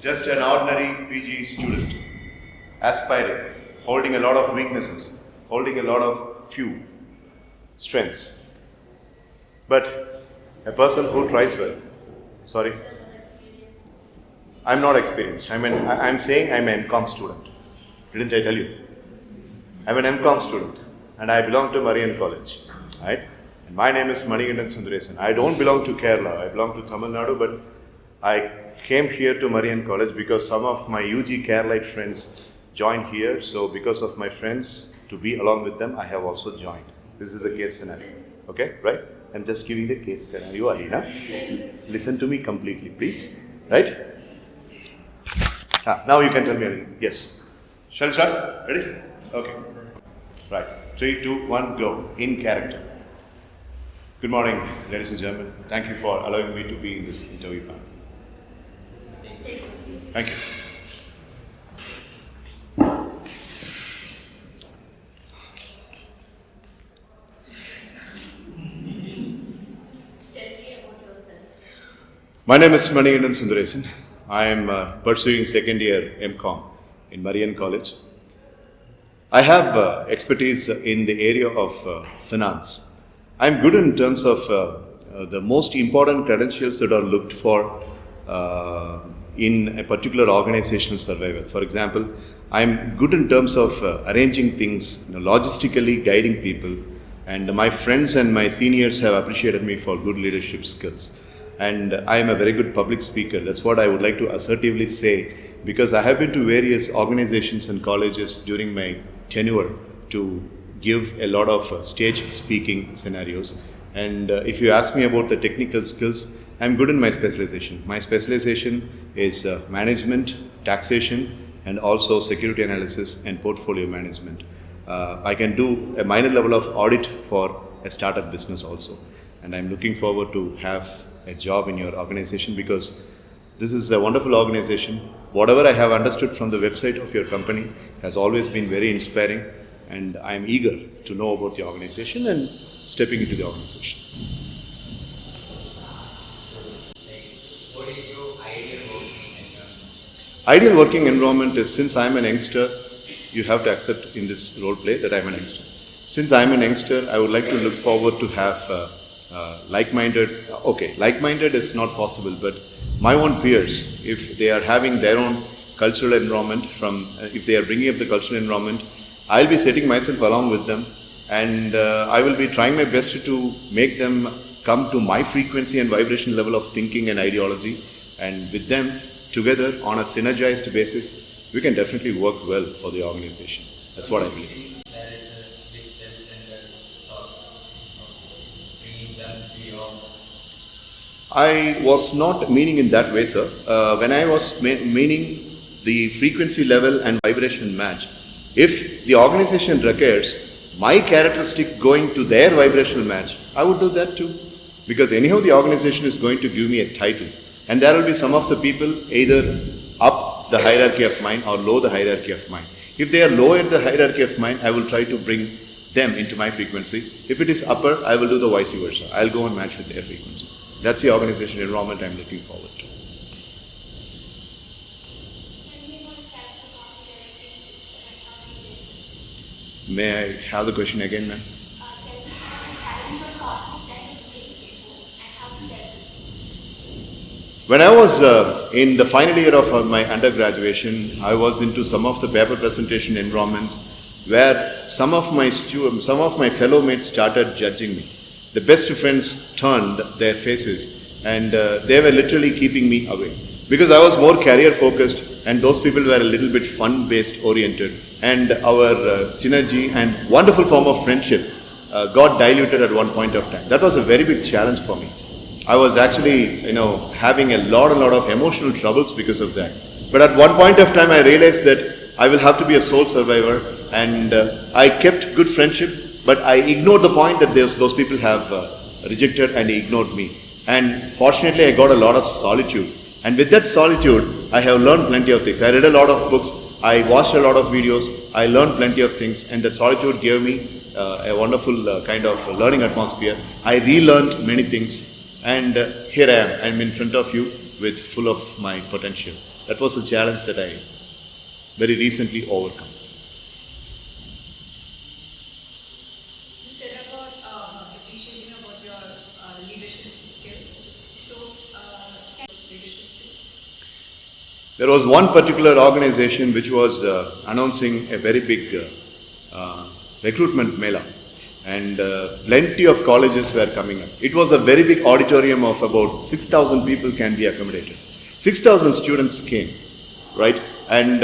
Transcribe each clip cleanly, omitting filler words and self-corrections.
just an ordinary PG student, aspiring, holding a lot of weaknesses, holding a lot of few strengths. But a person who tries well, sorry, I'm not experienced. I'm saying I'm an MCOM student. Didn't I tell you? I'm an MCOM student and I belong to Marian College, right? And my name is Manikandan Sundaresan. I don't belong to Kerala, I belong to Tamil Nadu, but I came here to Marian College because some of my UG Keralite friends joined here. So because of my friends, to be along with them, I have also joined. This is a case scenario, okay, right? I'm just giving the case scenario, Alina. Listen to me completely, please, right? Now you can tell me anything. Yes. Shall we start? Ready? Okay. Right. 3, 2, 1, go. In character. Good morning, ladies and gentlemen. Thank you for allowing me to be in this interview panel. Thank you. My name is Manikandan Sundaresan. I am pursuing second year MCOM in Marian College. I have expertise in the area of finance. I am good in terms of the most important credentials that are looked for in a particular organizational survival. For example, I am good in terms of arranging things, logistically guiding people, and my friends and my seniors have appreciated me for good leadership skills. And I am a very good public speaker. That's what I would like to assertively say, because I have been to various organizations and colleges during my tenure to give a lot of stage speaking scenarios. And if you ask me about the technical skills, I'm good in my specialization. My specialization is management, taxation, and also security analysis and portfolio management. I can do a minor level of audit for a startup business also. And I'm looking forward to have a job in your organization because this is a wonderful organization. Whatever I have understood from the website of your company has always been very inspiring, and I'm eager to know about the organization and stepping into the organization. What is your ideal working environment? Ideal working environment is, since I'm an youngster, you have to accept in this role play that I'm an youngster. Since I'm an youngster, I would like to look forward to have like-minded is not possible, but my own peers, if they are having their own cultural environment, if they are bringing up the cultural environment, I'll be setting myself along with them, and I will be trying my best to make them come to my frequency and vibration level of thinking and ideology, and with them together on a synergized basis, we can definitely work well for the organization. That's what I believe. There is a big self-centered thought of bringing them to your... I was not meaning in that way, sir. When I was meaning the frequency level and vibration match, if the organization requires my characteristic going to their vibrational match, I would do that too. Because anyhow the organization is going to give me a title, and there will be some of the people either up the hierarchy of mine or low the hierarchy of mine. If they are low at the hierarchy of mine, I will try to bring them into my frequency. If it is upper, I will do the vice versa. I'll go and match with their frequency. That's the organization environment I'm looking forward to. May I have the question again, ma'am? When I was in the final year of my undergraduation, I was into some of the paper presentation environments where some of my fellow mates started judging me. The best friends turned their faces, and they were literally keeping me away because I was more career focused, and those people were a little bit fun based oriented, and our synergy and wonderful form of friendship got diluted at one point of time. That was a very big challenge for me. I was actually, having a lot of emotional troubles because of that. But at one point of time, I realized that I will have to be a sole survivor, and I kept good friendship, but I ignored the point that those people have rejected and ignored me. And fortunately, I got a lot of solitude. And with that solitude, I have learned plenty of things. I read a lot of books, I watched a lot of videos, I learned plenty of things, and that solitude gave me a wonderful kind of learning atmosphere. I relearned many things. And here I am, I'm in front of you with full of my potential. That was a challenge that I very recently overcome. You said about appreciating about your leadership skills. So, leadership skills. There was one particular organization which was announcing a very big recruitment mela, and plenty of colleges were coming up. It was a very big auditorium of about 6,000 people can be accommodated. 6,000 students came, right? And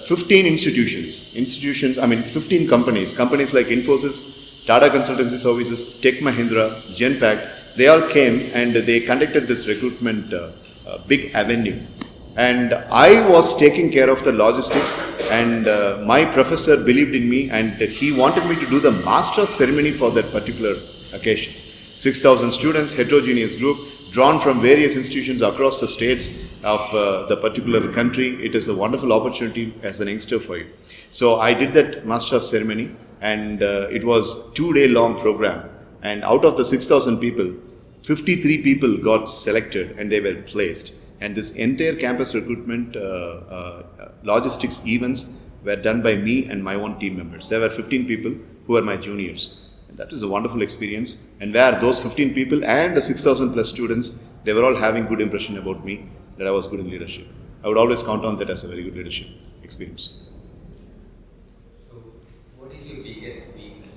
15 15 companies like Infosys, Tata Consultancy Services, Tech Mahindra, Genpact, they all came and they conducted this recruitment big avenue. And I was taking care of the logistics, and my professor believed in me, and he wanted me to do the master ceremony for that particular occasion. 6,000 students, heterogeneous group, drawn from various institutions across the states of the particular country. It is a wonderful opportunity as an youngster for you. So I did that master of ceremony, and it was 2-day long program. And out of the 6,000 people, 53 people got selected and they were placed. And this entire campus recruitment logistics events were done by me and my own team members. There were 15 people who were my juniors. And that is a wonderful experience. And where those 15 people and the 6,000 plus students, they were all having good impression about me, that I was good in leadership. I would always count on that as a very good leadership experience. So, what is your biggest weakness?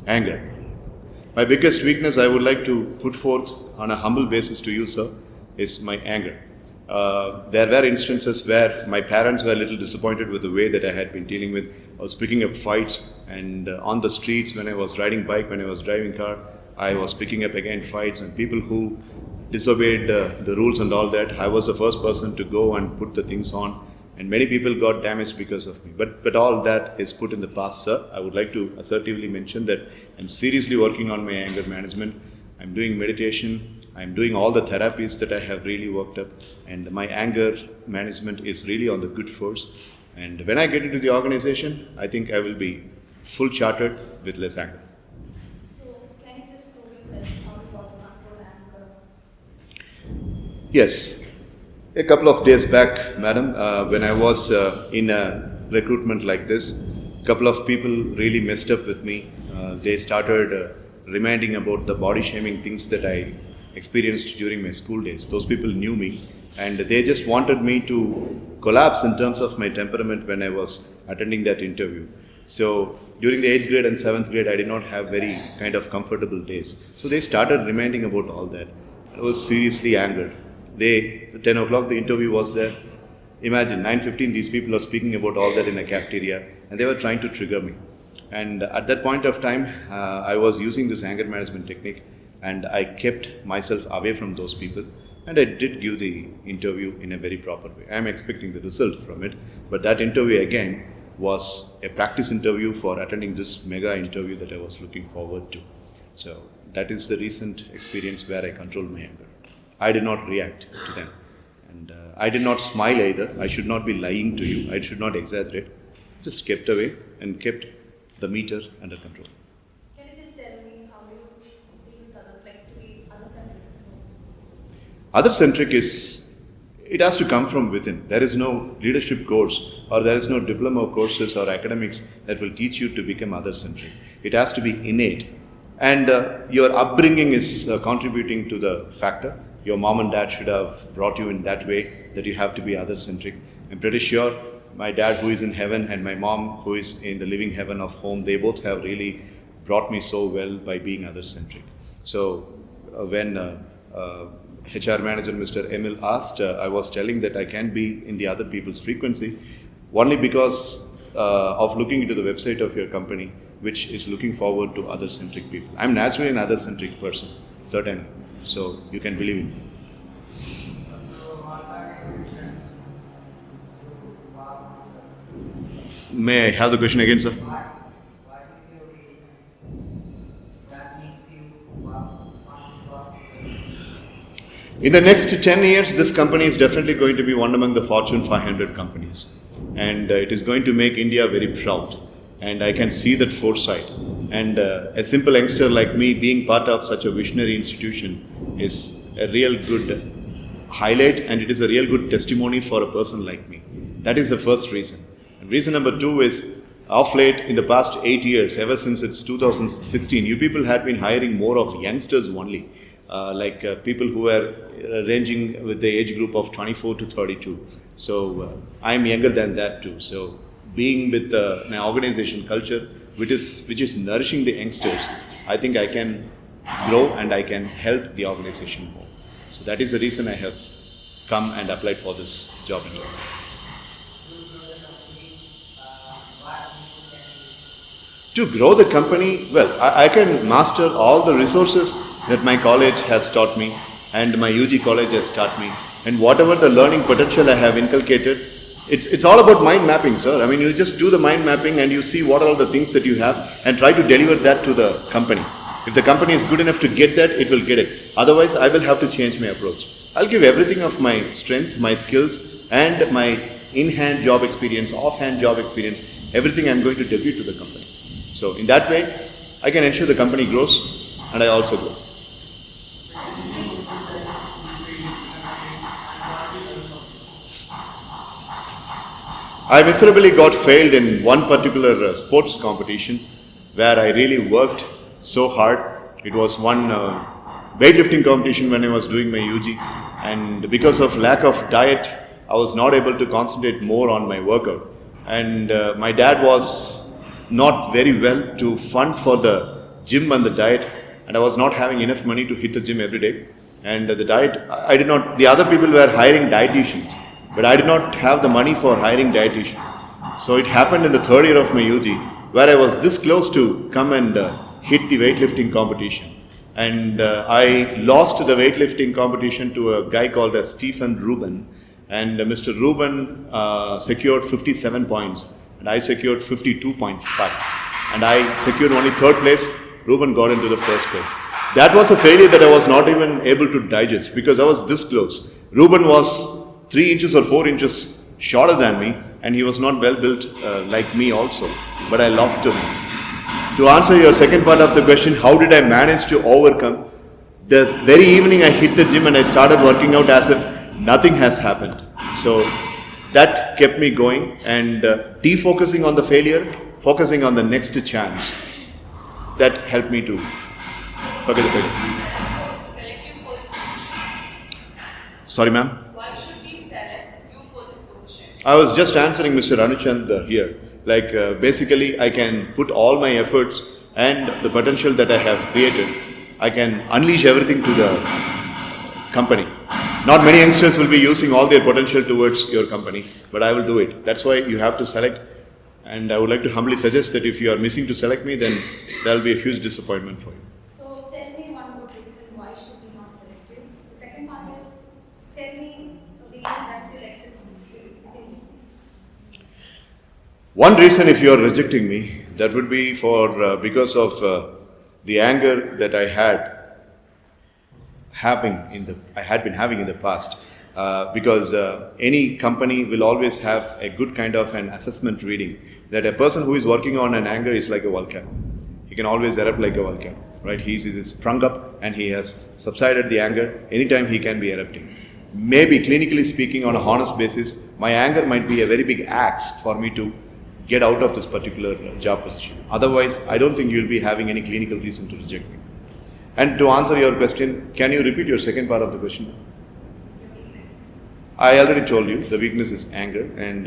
Anger. My biggest weakness I would like to put forth on a humble basis to you, sir, is my anger. There were instances where my parents were a little disappointed with the way that I had been dealing with. I was picking up fights, and on the streets, when I was riding bike, when I was driving car, I was picking up again fights, and people who disobeyed the rules and all that, I was the first person to go and put the things on, and many people got damaged because of me. But all that is put in the past, sir. I would like to assertively mention that I'm seriously working on my anger management. I'm doing meditation. I'm doing all the therapies that I have really worked up, and my anger management is really on the good force. And when I get into the organization, I think I will be full chartered with less anger. So, can you just prove yourself how you got to control anger? Yes. A couple of days back, madam, when I was in a recruitment like this, a couple of people really messed up with me. They started reminding about the body shaming things that I experienced during my school days. Those people knew me, and they just wanted me to collapse in terms of my temperament when I was attending that interview. So during the 8th grade and 7th grade, I did not have very kind of comfortable days. So they started reminding about all that. I was seriously angered. 10 o'clock, the interview was there. Imagine, 9:15, these people are speaking about all that in a cafeteria, and they were trying to trigger me. And at that point of time, I was using this anger management technique, and I kept myself away from those people, and I did give the interview in a very proper way. I am expecting the result from it, but that interview again was a practice interview for attending this mega interview that I was looking forward to. So that is the recent experience where I controlled my anger. I did not react to them, and I did not smile either. I should not be lying to you. I should not exaggerate. Just kept away and kept the meter under control. Can you just tell me how you deal with others, like to be other-centric? Other-centric it has to come from within. There is no leadership course, or there is no diploma courses or academics that will teach you to become other-centric. It has to be innate. And your upbringing is contributing to the factor. Your mom and dad should have brought you in that way, that you have to be other-centric. I'm pretty sure my dad, who is in heaven, and my mom, who is in the living heaven of home, they both have really brought me so well by being other-centric. So when HR manager Mr. Emil asked, I was telling that I can be in the other people's frequency only because of looking into the website of your company, which is looking forward to other-centric people. I'm naturally an other-centric person, certainly. So you can believe in me. May I have the question again, sir? What is your reason that makes you want to work? In the next 10 years, this company is definitely going to be one among the Fortune 500 companies. And it is going to make India very proud. And I can see that foresight. And a simple youngster like me being part of such a visionary institution is a real good highlight, and it is a real good testimony for a person like me. That is the first reason. And reason number two is, of late, in the past 8 years, ever since it's 2016, you people had been hiring more of youngsters only, people who are ranging with the age group of 24 to 32. So I'm younger than that too. So being with an organization culture which is nourishing the youngsters, I think I can grow and I can help the organization more. So that is the reason I have come and applied for this job interview. To grow the company, well, I can master all the resources that my college has taught me and my UG college has taught me, and whatever the learning potential I have inculcated, it's all about mind mapping, sir. I mean, you just do the mind mapping and you see what are all the things that you have and try to deliver that to the company. If the company is good enough to get that, it will get it. Otherwise, I will have to change my approach. I'll give everything of my strength, my skills, and my in-hand job experience, off-hand job experience, everything I'm going to debut to the company. So in that way, I can ensure the company grows and I also grow. I miserably got failed in one particular sports competition where I really worked so hard. It was one weightlifting competition when I was doing my UG, and because of lack of diet, I was not able to concentrate more on my workout. And my dad was not very well to fund for the gym and the diet, and I was not having enough money to hit the gym every day. And the diet, the other people were hiring dietitians, but I did not have the money for hiring dietitian. So it happened in the third year of my UG where I was this close to come and hit the weightlifting competition. And I lost the weightlifting competition to a guy called Stephen Rubin, and Mr. Rubin secured 57 points. And I secured 52.5. And I secured only third place. Ruben got into the first place. That was a failure that I was not even able to digest because I was this close. Ruben was 3 inches or 4 inches shorter than me, and he was not well built like me also. But I lost to him. To answer your second part of the question, how did I manage to overcome? The very evening I hit the gym and I started working out as if nothing has happened. So that kept me going, and defocusing on the failure, focusing on the next chance. That helped me to forget the failure. Select you for this position. Sorry, ma'am? Why should we select you for this position? I was just answering Mr. Anuchand here. Basically, I can put all my efforts and the potential that I have created, I can unleash everything to the company. Not many youngsters will be using all their potential towards your company, but I will do it. That's why you have to select, and I would like to humbly suggest that if you are missing to select me, then there will be a huge disappointment for you. So tell me one good reason why should we not select you. The second part is, tell me a weakness that still exists within you. One reason if you are rejecting me, that would be because of the anger that I had been having in the past. Because any company will always have a good kind of an assessment reading that a person who is working on an anger is like a volcano. He can always erupt like a volcano, right? He is sprung up and he has subsided the anger. Anytime he can be erupting. Maybe clinically speaking, on a honest basis, my anger might be a very big axe for me to get out of this particular job position. Otherwise, I don't think you'll be having any clinical reason to reject me. And to answer your question, can you repeat your second part of the question? I already told you, the weakness is anger, and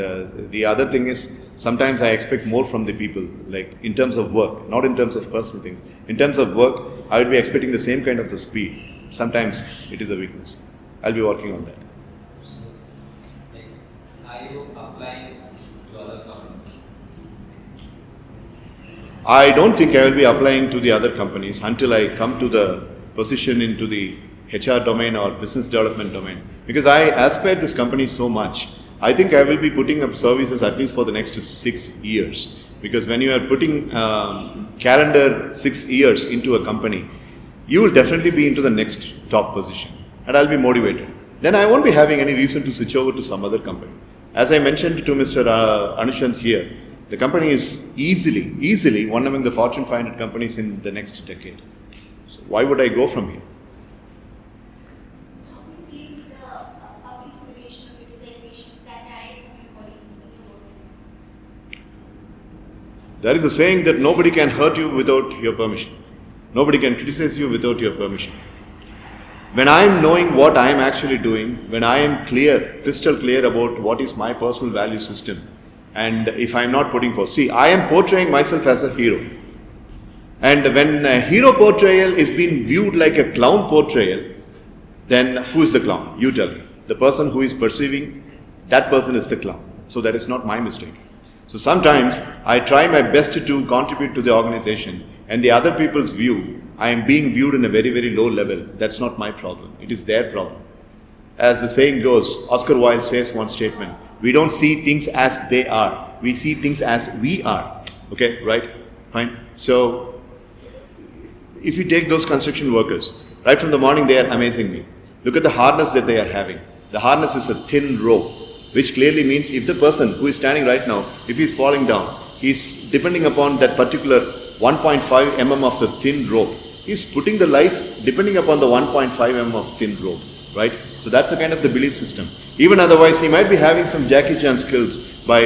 the other thing is, sometimes I expect more from the people, like in terms of work, not in terms of personal things. In terms of work, I would be expecting the same kind of the speed. Sometimes it is a weakness. I'll be working on that. So, are you applying to other companies? I don't think I will be applying to the other companies until I come to the position into the HR domain or business development domain, because I aspire this company so much. I think I will be putting up services at least for the next 6 years, because when you are putting calendar 6 years into a company, you will definitely be into the next top position, and I'll be motivated. Then I won't be having any reason to switch over to some other company. As I mentioned to Mr. Anushant here, the company is easily one among the Fortune 500 companies in the next decade. So why would I go from here? How do you deal with the There is a saying that nobody can hurt you without your permission. Nobody can criticize you without your permission. When I am knowing what I am actually doing, when I am clear, crystal clear about what is my personal value system, and if I am not putting forth, see, I am portraying myself as a hero. And when a hero portrayal is being viewed like a clown portrayal, then who is the clown? You tell me. The person who is perceiving, that person is the clown. So that is not my mistake. So sometimes I try my best to contribute to the organization, and the other people's view, I am being viewed in a very, very low level. That's not my problem. It is their problem. As the saying goes, Oscar Wilde says one statement, we don't see things as they are. We see things as we are. Okay, right? Fine. So, if you take those construction workers, right from the morning they are amazing me. Look at the harness that they are having. The harness is a thin rope, which clearly means if the person who is standing right now, if he is falling down, he is depending upon that particular 1.5 mm of the thin rope. He is putting the life depending upon the 1.5 mm of thin rope, right? So that's the kind of the belief system. Even otherwise, he might be having some Jackie Chan skills by,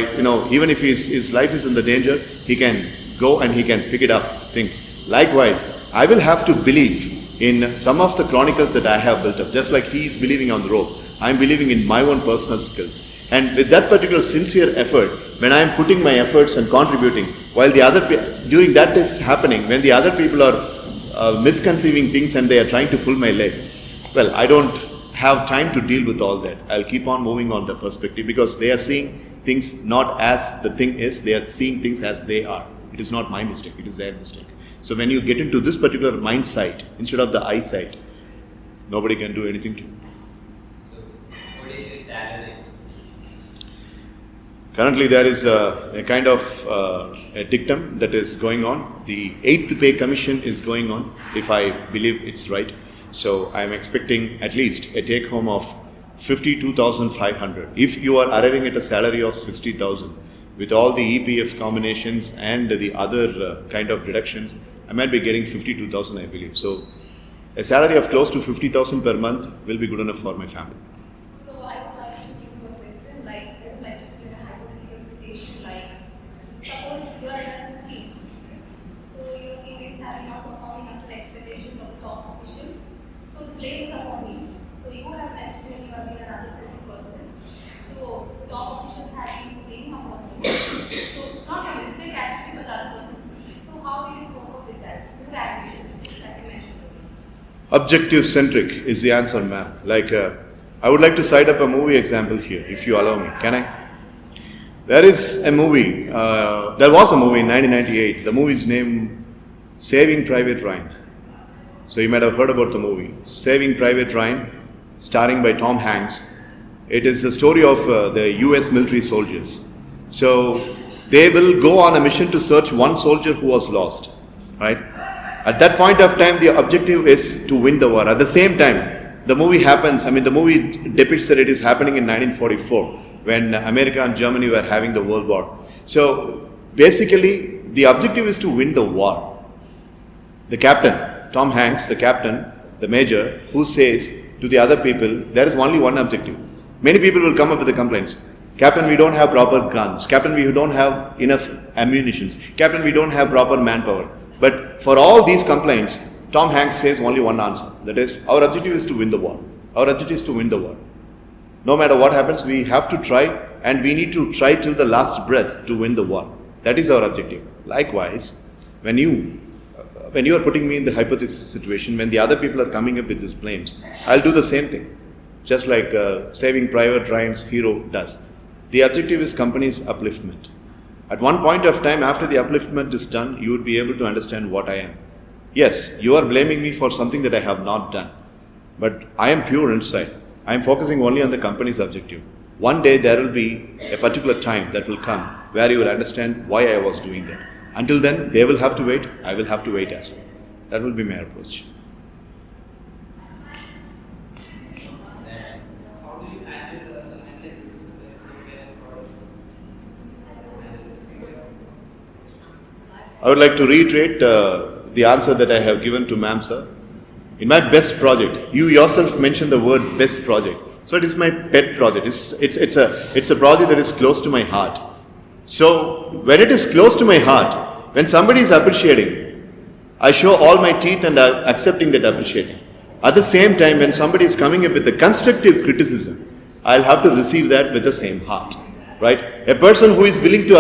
even if his life is in the danger, he can go and he can pick it up, things. Likewise, I will have to believe in some of the chronicles that I have built up. Just like he is believing on the rope, I am believing in my own personal skills. And with that particular sincere effort, when I am putting my efforts and contributing, while the other, during that is happening, when the other people are misconceiving things and they are trying to pull my leg, well, I don't have time to deal with all that. I'll keep on moving on the perspective, because they are seeing things not as the thing is, they are seeing things as they are. It is not my mistake, it is their mistake. So when you get into this particular mind sight instead of the eyesight, nobody can do anything to you. So, what is your salary expectation? Currently there is a kind of a dictum that is going on. The 8th pay commission is going on, if I believe it's right. So I am expecting at least a take home of 52,500. If you are arriving at a salary of 60,000, with all the EPF combinations and the other kind of deductions, I might be getting 52,000, I believe. So a salary of close to 50,000 per month will be good enough for my family. So I would like to give you a question, like I would like to give a hypothetical situation, like suppose you are in a team, so your teammates are not performing up to the expectations of the top officials, so the blame is upon you. So you have mentioned you have been an underserved person, so the top officials have been blaming upon you. So it's not your mistake actually, but the other person's mistake. So how will you cope up with that? You have ambitions, as you mentioned. Objective centric is the answer, ma'am. Like, I would like to cite up a movie example here, if you allow me. Can I? There is a movie, there was a movie in 1998. The movie is named Saving Private Ryan. So you might have heard about the movie. Saving Private Ryan, starring by Tom Hanks. It is the story of the US military soldiers. So they will go on a mission to search one soldier who was lost, right? At that point of time, the objective is to win the war. At the same time, the movie happens, the movie depicts that it is happening in 1944, when America and Germany were having the World War. So basically, the objective is to win the war. The captain, Tom Hanks, the captain, the major, who says to the other people, there is only one objective. Many people will come up with the complaints. Captain, we don't have proper guns. Captain, we don't have enough ammunitions. Captain, we don't have proper manpower. But for all these complaints, Tom Hanks says only one answer. That is, our objective is to win the war. Our objective is to win the war. No matter what happens, we have to try, and we need to try till the last breath to win the war. That is our objective. Likewise, when you are putting me in the hypothetical situation, when the other people are coming up with these blames, I'll do the same thing. Just like Saving Private Ryan's hero does. The objective is company's upliftment. At one point of time, after the upliftment is done, you would be able to understand what I am. Yes, you are blaming me for something that I have not done. But I am pure inside. I am focusing only on the company's objective. One day there will be a particular time that will come where you will understand why I was doing that. Until then, they will have to wait. I will have to wait as well. That will be my approach. How do you handle this I would like to reiterate the answer that I have given to ma'am, sir. In my best project, you yourself mentioned the word best project. So it is my pet project. It's a project that is close to my heart. So, when it is close to my heart, when somebody is appreciating, I show all my teeth and I'm accepting that appreciating. At the same time, when somebody is coming up with a constructive criticism, I'll have to receive that with the same heart. Right? A person who is willing to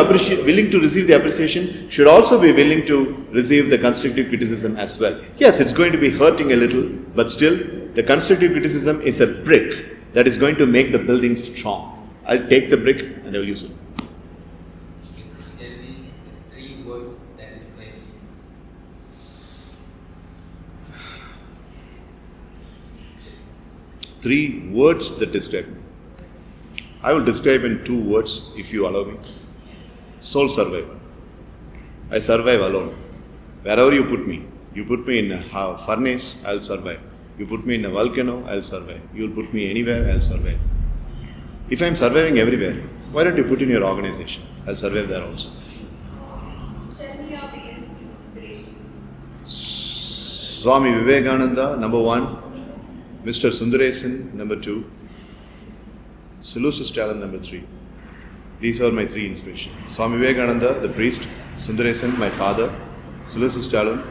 receive the appreciation should also be willing to receive the constructive criticism as well. Yes, it's going to be hurting a little, but still, the constructive criticism is a brick that is going to make the building strong. I'll take the brick and I will use it. Tell me the 3 words that describe you. 3 words that describe me. I will describe in 2 words if you allow me. Soul survivor. I survive alone. Wherever you put me in a furnace, I'll survive. You put me in a volcano, I'll survive. You'll put me anywhere, I'll survive. If I'm surviving everywhere, why don't you put in your organization? I'll survive there also. Tell me your biggest inspiration. Swami Vivekananda, number 1. Mr. Sundaresan, number 2. Solusus Talent, number 3. These are my 3 inspirations. Swami Vivekananda, the priest. Sundaresan, my father. Solusus Talent,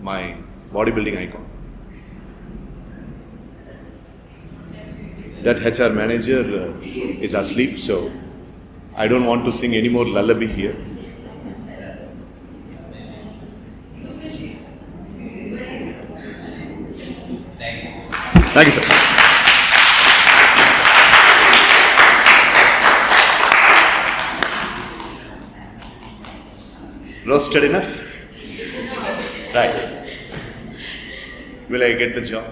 my bodybuilding icon. That HR manager is asleep, so I don't want to sing any more lullaby here. Thank you. Thank you, sir. Roasted enough? Right. Will I get the job?